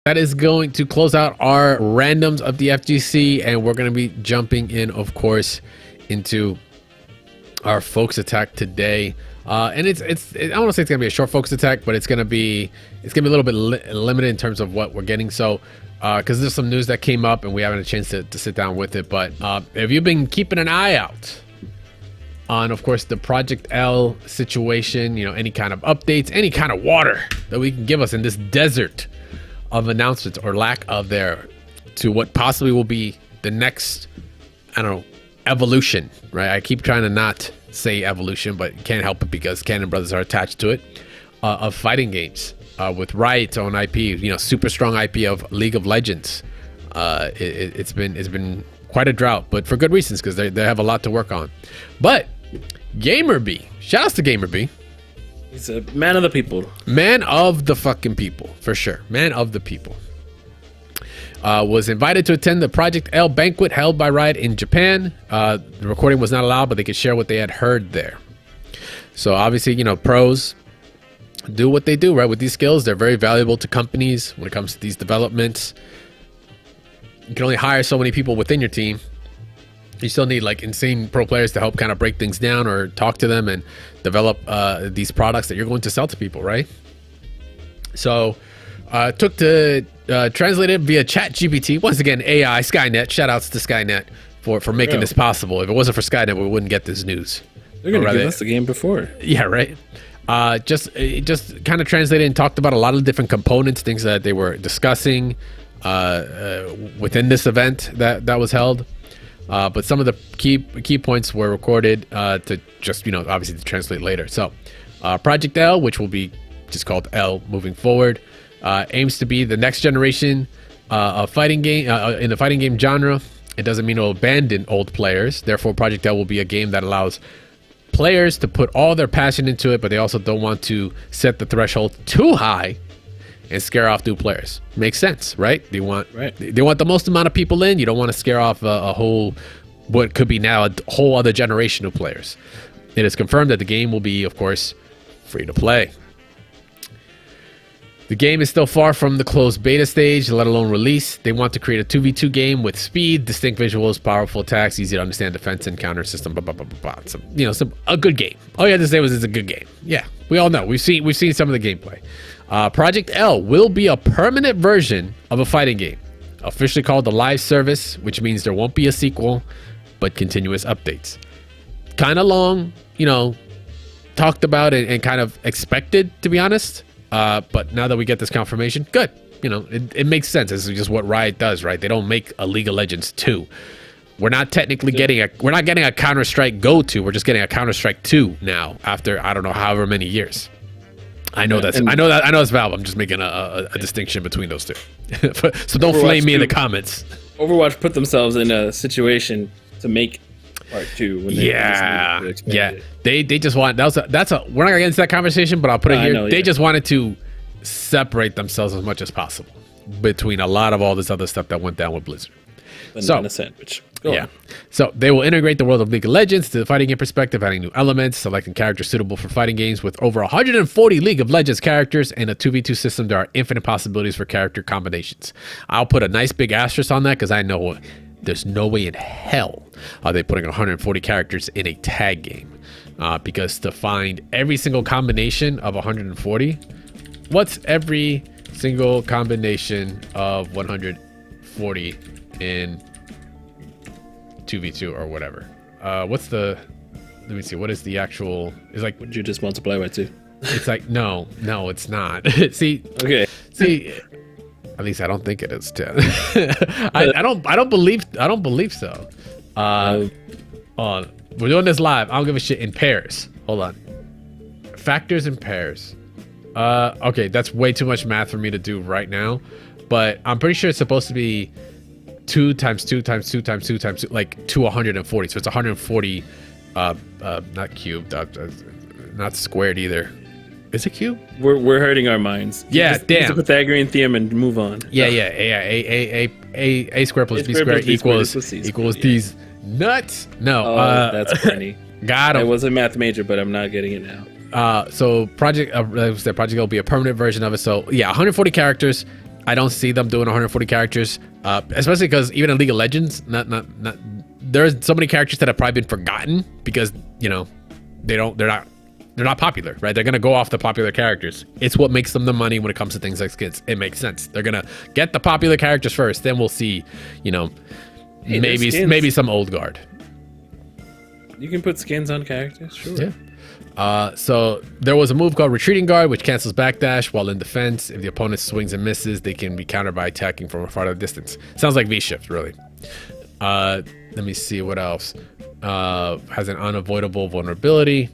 that is going to close out our randoms of the FGC, and we're going to be jumping in, of course, into our focus attack today. And it's I don't want to say it's gonna be a short focus attack, but it's gonna be a little bit limited in terms of what we're getting. So because there's some news that came up and we haven't had a chance to sit down with it. But have you been keeping an eye out on, of course, the Project L situation? You know, any kind of updates, any kind of water that we can give us in this desert of announcements or lack of there to what possibly will be the next, I don't know, evolution, right? I keep trying to not say evolution, but can't help it because Cannon Brothers are attached to it, of fighting games, with Riot's own IP, you know, super strong IP of League of Legends. It's been quite a drought, but for good reasons, because they have a lot to work on. But GamerBee, shout outs to GamerBee. He's a man of the people. Man of the fucking people, for sure. Man of the people. Was invited to attend the Project L banquet held by Riot in Japan. The recording was not allowed, but they could share what they had heard there. So obviously, you know, pros do what they do, right? With these skills, they're very valuable to companies when it comes to these developments. You can only hire so many people within your team. You still need like insane pro players to help kind of break things down or talk to them and develop these products that you're going to sell to people, right? So took to translate it via ChatGPT. Once again, AI, Skynet. Shout outs to Skynet for making this possible. If it wasn't for Skynet, we wouldn't get this news. They're going to give us the game before. Yeah, right. Just kind of translated and talked about a lot of different components, things that they were discussing within this event that was held. But some of the key points were recorded to just, you know, obviously to translate later. So Project L, which will be just called L moving forward, aims to be the next generation of fighting game in the fighting game genre. It doesn't mean it'll abandon old players. Therefore, Project L will be a game that allows players to put all their passion into it, but they also don't want to set the threshold too high and scare off new players. Makes sense, right? They want the most amount of people in. You don't want to scare off a whole, what could be now a whole other generation of players. It is confirmed that the game will be, of course, free to play. The game is still far from the closed beta stage, let alone release. They want to create a 2v2 game with speed, distinct visuals, powerful attacks, easy to understand defense and counter system, blah, blah, blah, blah, blah. So, you know, a good game. All you had to say was it's a good game. Yeah, we all know. We've seen some of the gameplay. Project L will be a permanent version of a fighting game, officially called the live service, which means there won't be a sequel, but continuous updates. Kind of long, you know, talked about and kind of expected, to be honest. But now that we get this confirmation, good. You know, it makes sense. This is just what Riot does, right? They don't make a League of Legends 2. We're not technically getting a Counter-Strike Go-To. We're just getting a Counter-Strike 2 now after, I don't know, however many years. I know that's Valve. I'm just making a distinction between those two. So don't flame me in the comments. Overwatch put themselves in a situation to make part 2 when they they just want we're not gonna get into that conversation, but I'll put it here. They just wanted to separate themselves as much as possible between a lot of all this other stuff that went down with Blizzard. In a sandwich. Go on. So they will integrate the world of League of Legends to the fighting game perspective, adding new elements, selecting characters suitable for fighting games. With over 140 League of Legends characters and a 2v2 system, there are infinite possibilities for character combinations. I'll put a nice big asterisk on that because I know there's no way in hell are they putting 140 characters in a tag game, because to find every single combination of 140, what's every single combination of 140 in 2v2 or whatever? Let me see, what is the actual, is like, would you just multiply by 2? It's like, no, it's not. See, at least I don't think it is 10. I don't believe so. We're doing this live. I don't give a shit. In pairs. Hold on. Factors in pairs. Okay, that's way too much math for me to do right now, but I'm pretty sure it's supposed to be 2 times 2 times 2 times 2 times 2, like 240. So it's 140, not cubed, not squared either. Is it cube? We're hurting our minds. Yeah, damn. Use the Pythagorean theorem and move on. Yeah. A squared plus B squared equals these nuts. No. That's funny. Got him. I was a math major, but I'm not getting it now. So Project L will be a permanent version of it. So yeah, 140 characters. I don't see them doing 140 characters, especially because even in League of Legends, there's so many characters that have probably been forgotten because they're not popular, right? They're gonna go off the popular characters. It's what makes them the money when it comes to things like skins. It makes sense. They're gonna get the popular characters first, then we'll see, maybe some old guard. You can put skins on characters, sure. Yeah. So there was a move called Retreating Guard, which cancels backdash while in defense. If the opponent swings and misses, they can be countered by attacking from a farther distance. Sounds like V-Shift, really. Let me see what else. Has an unavoidable vulnerability.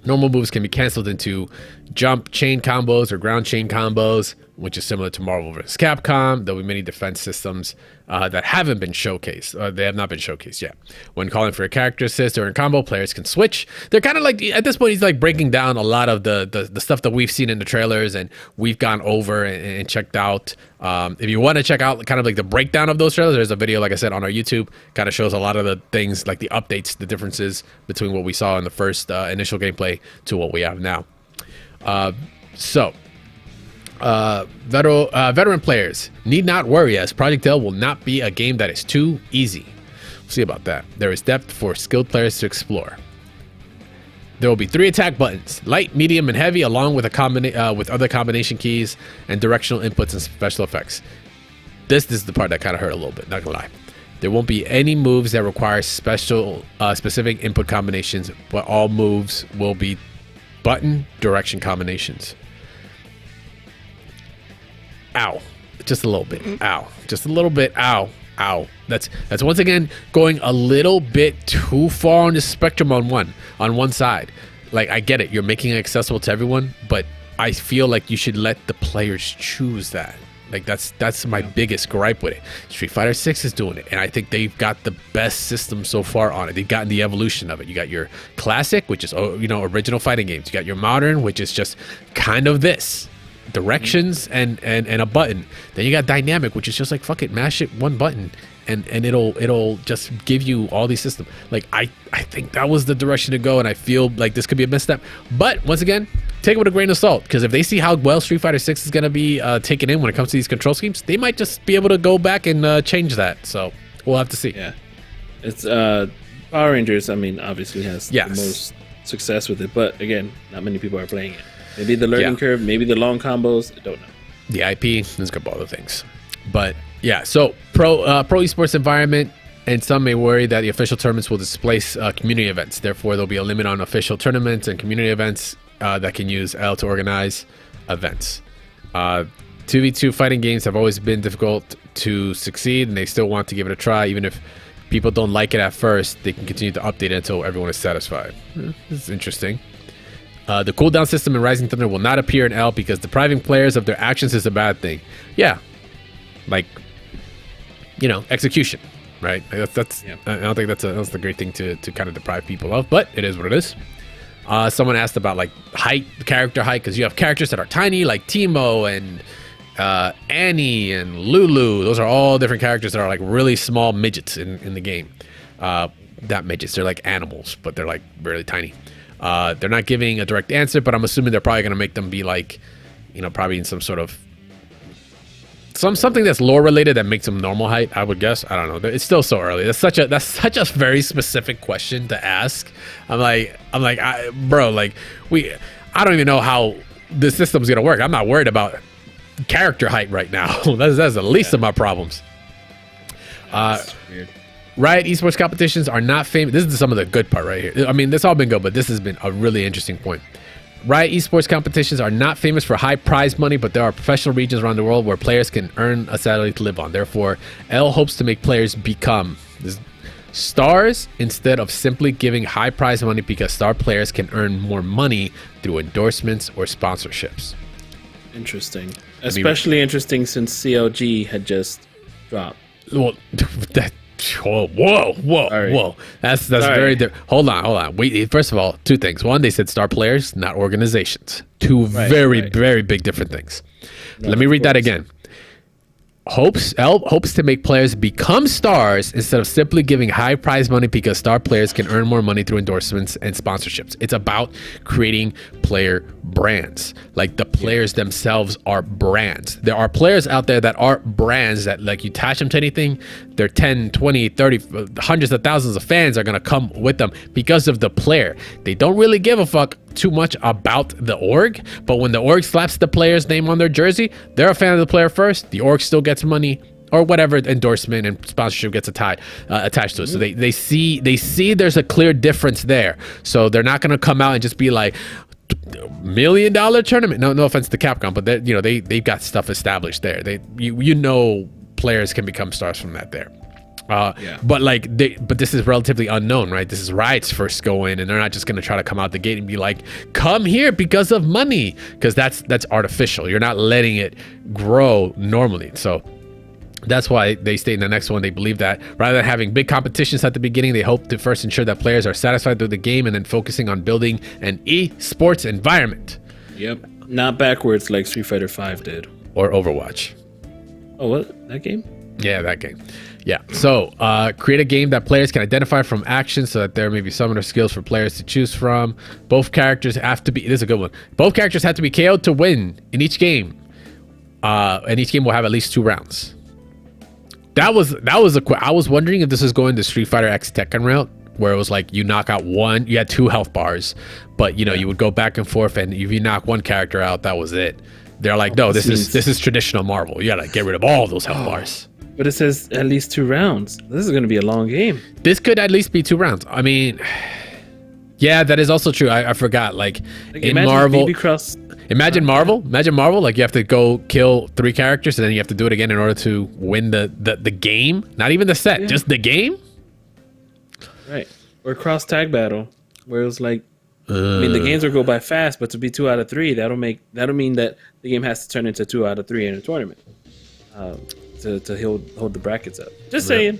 Normal moves can be canceled into jump chain combos or ground chain combos, which is similar to Marvel vs. Capcom. There'll be many defense systems that haven't been showcased. They have not been showcased yet. When calling for a character assist or in combo, players can switch. They're kind of like, at this point, he's like breaking down a lot of the stuff that we've seen in the trailers and we've gone over and checked out. If you want to check out kind of like the breakdown of those trailers, there's a video, like I said, on our YouTube. Kind of shows a lot of the things, like the updates, the differences between what we saw in the first initial gameplay to what we have now. Veteran players need not worry, as Project L will not be a game that is too easy. We'll see about that. There is depth for skilled players to explore. There will be 3 attack buttons: light, medium, and heavy, along with with other combination keys and directional inputs and special effects. This is the part that kind of hurt a little bit, not gonna lie. There won't be any moves that require specific input combinations, but all moves will be button direction combinations. Ow. Just a little bit. Ow. Just a little bit. Ow. Ow. That's once again going a little bit too far on the spectrum on one side. Like, I get it. You're making it accessible to everyone, but I feel like you should let the players choose that. Like, that's my biggest gripe with it. Street Fighter 6 is doing it, and I think they've got the best system so far on it. They've gotten the evolution of it. You got your classic, which is, original fighting games. You got your modern, which is just kind of this. Directions and a button. Then you got dynamic, which is just like, fuck it, mash it one button and it'll just give you all these systems. Like, I think that was the direction to go, and I feel like this could be a misstep. But once again, take it with a grain of salt, because if they see how well Street Fighter 6 is going to be taken in when it comes to these control schemes, they might just be able to go back and change that. So we'll have to see. Yeah, it's Power Rangers, I mean, obviously has the most success with it, but again, not many people are playing it. Maybe the learning curve, maybe the long combos, I don't know. The IP, there's a couple other things. But yeah, so pro esports environment, and some may worry that the official tournaments will displace community events. Therefore, there'll be a limit on official tournaments and community events that can use L to organize events. 2v2 fighting games have always been difficult to succeed, and they still want to give it a try. Even if people don't like it at first, they can continue to update it until everyone is satisfied. This is interesting. The cooldown system in Rising Thunder will not appear in L because depriving players of their actions is a bad thing. Yeah, like, execution, right? I don't think that's the great thing to kind of deprive people of, but it is what it is. Someone asked about like height, character height, because you have characters that are tiny, like Teemo and Annie and Lulu. Those are all different characters that are like really small midgets in the game. Not midgets, they're like animals, but they're like really tiny. They're not giving a direct answer, but I'm assuming they're probably going to make them be like, probably in some sort of something that's lore related that makes them normal height, I would guess. I don't know. It's still so early. That's such a very specific question to ask. I'm like, bro, like I don't even know how the system's going to work. I'm not worried about character height right now. that's the least of my problems. That's weird. Riot esports competitions are not famous. This is some of the good part right here. I mean, this all been good, but this has been a really interesting point. Riot esports competitions are not famous for high prize money, but there are professional regions around the world where players can earn a salary to live on. Therefore, L hopes to make players become stars instead of simply giving high prize money, because star players can earn more money through endorsements or sponsorships. Interesting. Especially interesting since CLG had just dropped. Well, whoa. That's very different. Hold on. Wait, first of all, 2 things. One, they said star players, not organizations. 2 very big different things. No, let me read that again. hopes to make players become stars instead of simply giving high prize money, because star players can earn more money through endorsements and sponsorships. It's about creating player brands. Like, the players themselves are brands. There are players out there that are brands that, like, you attach them to anything, their 10, 20, 30, hundreds of thousands of fans are going to come with them because of the player. They don't really give a fuck too much about the org, but when the org slaps the player's name on their jersey, they're a fan of the player first. The org still gets money, or whatever endorsement and sponsorship gets attached to it. So they see there's a clear difference there. So they're not going to come out and just be like, $1 million tournament. No offense to Capcom, but they've got stuff established there. Players can become stars from that there. But this is relatively unknown, right? This is Riot's first go in, and they're not just going to try to come out the gate and be like, come here because of money, because that's artificial. You're not letting it grow normally. So that's why they state in the next one, they believe that rather than having big competitions at the beginning, they hope to first ensure that players are satisfied with the game, and then focusing on building an esports environment. Yep, not backwards like Street Fighter V did, or Overwatch. Oh, what? That game? Yeah, that game. Yeah. So create a game that players can identify from actions, so that there may be summoner skills for players to choose from. Both characters have to be, this is a good one. Both characters have to be KO'd to win in each game. And each game will have at least 2 rounds. I was wondering if this is going to Street Fighter X Tekken route, where it was like you knock out one, you had 2 health bars, but you would go back and forth, and if you knock one character out, that was it. They're like, no, this is traditional Marvel. You gotta get rid of all those health bars. But it says at least 2 rounds. This is gonna be a long game. This could at least be 2 rounds. I mean, yeah, that is also true. I forgot. Like in Marvel, imagine Marvel. Like you have to go kill 3 characters, and then you have to do it again in order to win the game. Not even the set, just the game. Right. Or cross tag battle, where it was like, I mean, the games will go by fast, but to be 2 out of 3, that'll mean that the game has to turn into 2 out of 3 in a tournament to hold the brackets up. Just saying.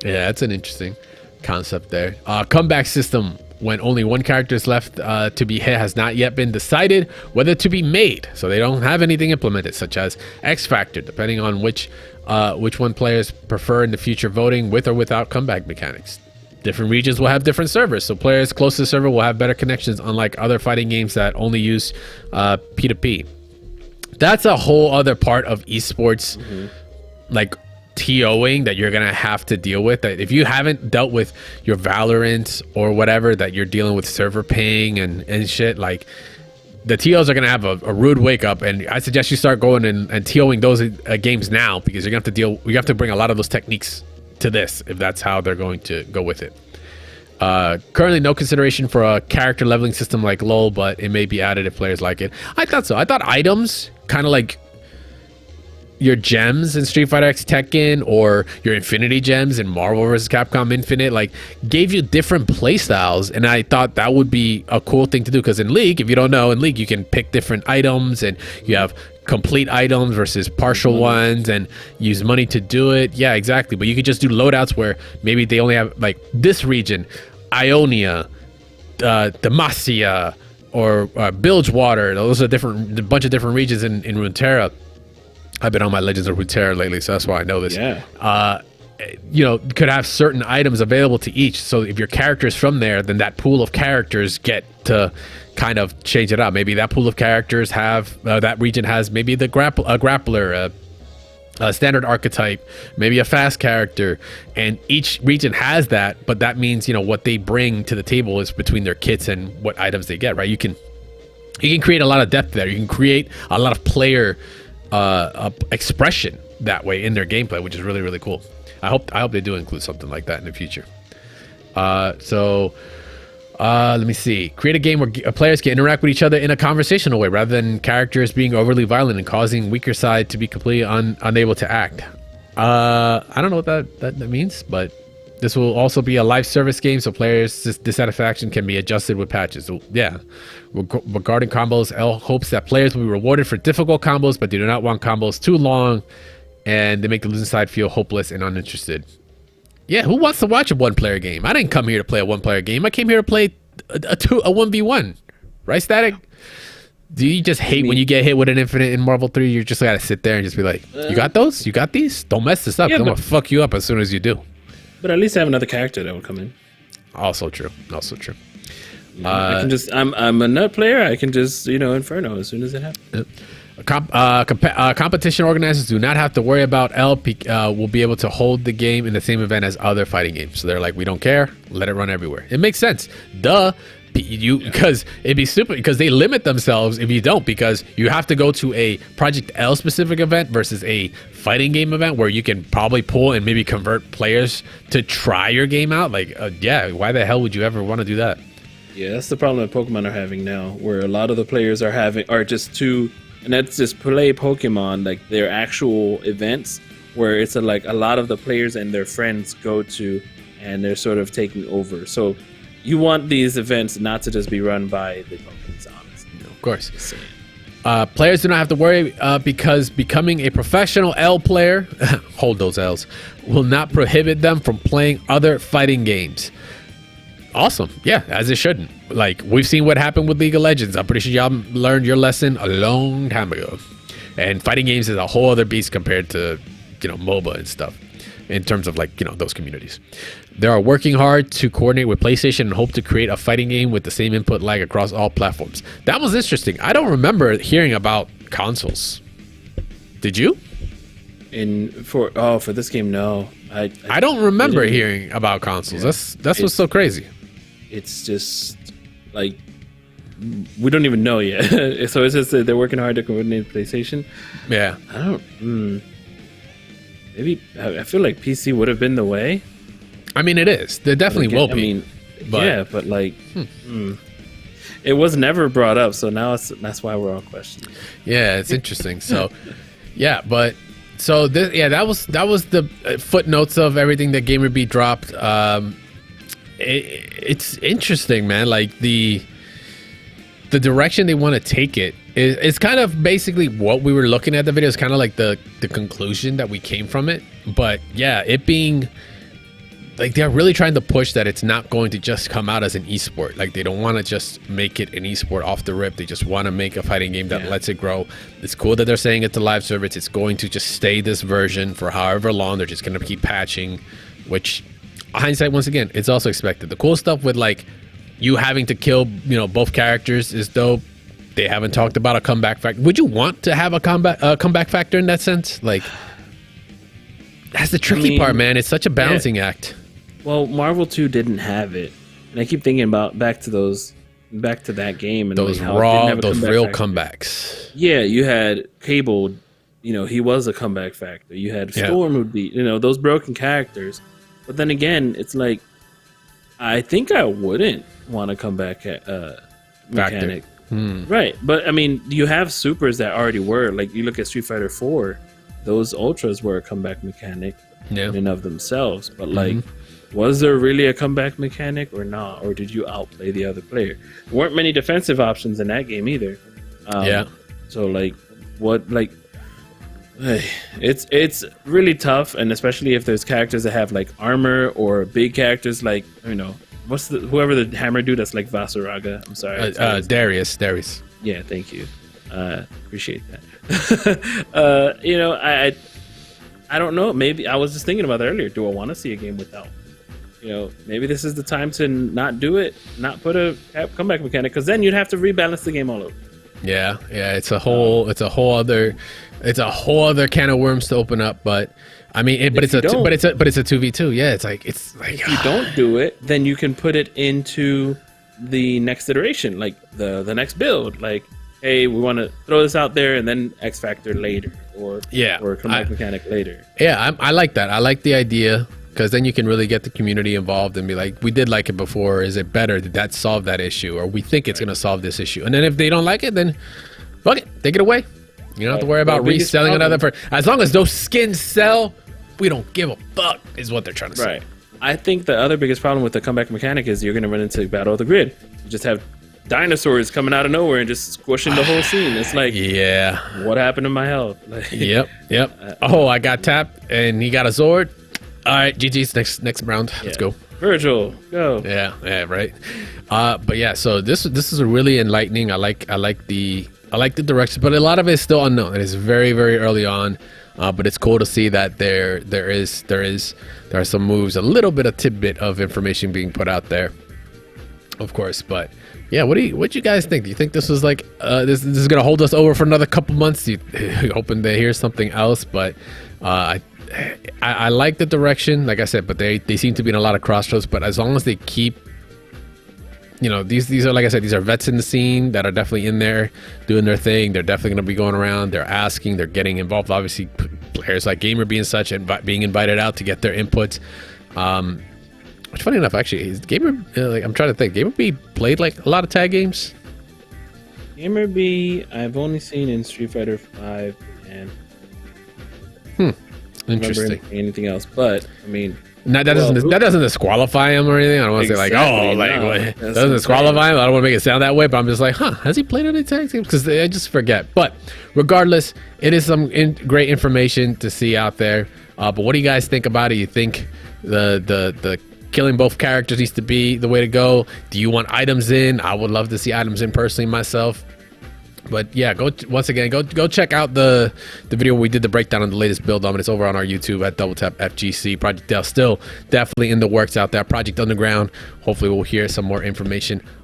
Yeah, that's an interesting concept there. Comeback system, when only one character is left to be hit, has not yet been decided whether to be made. So they don't have anything implemented, such as X Factor, depending on which one players prefer in the future, voting with or without comeback mechanics. Different regions will have different servers, so players close to the server will have better connections, unlike other fighting games that only use P2P. That's a whole other part of esports, like TOing, that you're gonna have to deal with. That if you haven't dealt with your Valorant or whatever, that you're dealing with server ping and shit, like the TOs are gonna have a rude wake up. And I suggest you start going and TOing those games now, because you're gonna have to bring a lot of those techniques to this if that's how they're going to go with it. Currently no consideration for a character leveling system like LoL, but it may be added if players like it. I thought so. I thought items, kind of like your gems in Street Fighter X Tekken, or your Infinity Gems in Marvel vs. Capcom Infinite, like gave you different play styles, and I thought that would be a cool thing to do, because in League, if you don't know, in League you can pick different items, and you have complete items versus partial ones, and use money to do it. Yeah, exactly. But you could just do loadouts where maybe they only have like this region, Ionia, Demacia, or Bilgewater. Those are a bunch of different regions in Runeterra. I've been on my Legends of Runeterra lately, so that's why I know this. Yeah. Could have certain items available to each. So if your character is from there, then that pool of characters get to kind of change it out. Maybe that pool of characters have that region has maybe a grappler, a standard archetype, maybe a fast character, and each region has that. But that means what they bring to the table is between their kits and what items they get. Right? You can create a lot of depth there. You can create a lot of player expression that way in their gameplay, which is really, really cool. I hope they do include something like that in the future. Let me see. Create a game where players can interact with each other in a conversational way, rather than characters being overly violent and causing weaker side to be completely unable to act. I don't know what that means, but this will also be a live service game, so players' dissatisfaction can be adjusted with patches. So, yeah. Regarding combos, L hopes that players will be rewarded for difficult combos, but they do not want combos too long, and they make the losing side feel hopeless and uninterested. Yeah, who wants to watch a one-player game? I didn't come here to play a one-player game. I came here to play a 1v1. Right, Static? Do you just hate when you get hit with an infinite in Marvel 3? You just gotta sit there and just be like, you got those? You got these? Don't mess this up. I'm gonna fuck you up as soon as you do. But at least have another character that would come in. Also true. Also true. I can just, I'm a nut player. I can just, Inferno as soon as it happens. Competition organizers do not have to worry about L. Will be able to hold the game in the same event as other fighting games. So they're like, we don't care. Let it run everywhere. It makes sense. Duh. Because it'd be stupid because they limit themselves if you don't, because you have to go to a Project L specific event versus a fighting game event where you can probably pull and maybe convert players to try your game out. Like, why the hell would you ever want to do that? Yeah, that's the problem that Pokemon are having now, where a lot of the players are just too, and that's just play Pokemon, like their actual events, where it's a lot of the players and their friends go to, and they're sort of taking over. So you want these events not to just be run by the companies, honestly. Of course. Players do not have to worry because becoming a professional L player, hold those L's, will not prohibit them from playing other fighting games. Awesome. Yeah, as it shouldn't. Like, we've seen what happened with League of Legends. I'm pretty sure y'all learned your lesson a long time ago. And fighting games is a whole other beast compared to, MOBA and stuff in terms of those communities. They are working hard to coordinate with PlayStation and hope to create a fighting game with the same input lag across all platforms. That was interesting. I don't remember hearing about consoles. Did you? For this game, no. I don't remember hearing about consoles. Yeah. That's what's so crazy. It's just like we don't even know yet. So it's just that they're working hard to coordinate PlayStation. Yeah. I don't. Maybe I feel like PC would have been the way. I mean, it is. There definitely will be. But it was never brought up, so now that's why we're all questioning. Yeah, it's interesting. So, that was the footnotes of everything that GamerBee dropped. It's interesting, man. Like the direction they want to take it is kind of basically what we were looking at the video. It's kind of like the conclusion that we came from it. But yeah, it being like they're really trying to push that it's not going to just come out as an esport. Like they don't want to just make it an esport off the rip. They just want to make a fighting game that lets it grow. It's cool that they're saying it's a live service. It's going to just stay this version for however long. They're just going to keep patching, which hindsight, once again, it's also expected. The cool stuff with you having to kill, both characters is dope. They haven't talked about a comeback factor. Would you want to have a comeback factor in that sense? Like, that's the tricky part, man. It's such a balancing act. Well, Marvel 2 didn't have it, and I keep thinking about back to that game and those real comebacks. Yeah, you had Cable. He was a comeback factor. You had Storm would be, those broken characters. But then again, it's like, I think I wouldn't want a comeback mechanic. Right. But I mean, you have supers that already were. Like, you look at Street Fighter 4, those ultras were a comeback mechanic in and of themselves. But was there really a comeback mechanic or not? Or did you outplay the other player? There weren't many defensive options in that game either. So it's really tough, and especially if there's characters that have armor or big characters whoever the hammer dude that's like Vasaraga. I'm sorry. Darius. Yeah, thank you. Appreciate that. I don't know. Maybe I was just thinking about that earlier. Do I want to see a game without? Maybe this is the time to not do it, not put a comeback mechanic, because then you'd have to rebalance the game all over. Yeah. It's a whole other can of worms to open up. But I mean, it's a 2v2. Yeah, it's like if you don't do it, then you can put it into the next iteration, like the next build. Like, hey, we want to throw this out there, and then X Factor later, or comeback mechanic later. Yeah, I like that. I like the idea, because then you can really get the community involved and be like, we did like it before. Is it better? Did that solve that issue? Or we think it's going to solve this issue. And then if they don't like it, then fuck it, take it away. You don't have to worry about reselling another. As long as those skins sell, we don't give a fuck, is what they're trying to say. Right. I think the other biggest problem with the comeback mechanic is you're going to run into Battle of the Grid. You just have dinosaurs coming out of nowhere and just squishing the whole scene. It's like, what happened to my health? Yep. I got tapped and he got a sword. All right, GG's next round. Let's go. Virgil, go. Yeah, right. But yeah, so this is a really enlightening. I like the I like the direction, but a lot of it is still unknown. It is very, very early on. But it's cool to see that there are some moves, a little bit of tidbit of information being put out there, of course. But yeah, what do you guys think? Do you think this was like this is gonna hold us over for another couple months? You hoping to hear something else? But I like the direction, like I said, but they seem to be in a lot of crossroads. But as long as they keep, you know, these are, like I said, these are vets in the scene that are definitely in there doing their thing. They're definitely going to be going around. They're asking. They're getting involved. Obviously, players like GamerBee and such, and being invited out to get their inputs. Which, funny enough, actually, is I'm trying to think. GamerBee played like a lot of tag games. GamerBee, I've only seen in Street Fighter 5 and Interesting. Anything else, but I mean. That doesn't disqualify him or anything. I don't want to say like, what? Doesn't disqualify him. I don't want to make it sound that way, but I'm just like, has he played any tag teams? Because I just forget. But regardless, it is some great information to see out there. But what do you guys think about it? You think the killing both characters needs to be the way to go? Do you want items in? I would love to see items in personally myself. But yeah, go check out the video where we did the breakdown on the latest build on it. It's over on our YouTube at Double Tap FGC. Project Dell still definitely in the works out there. Project Underground. Hopefully we'll hear some more information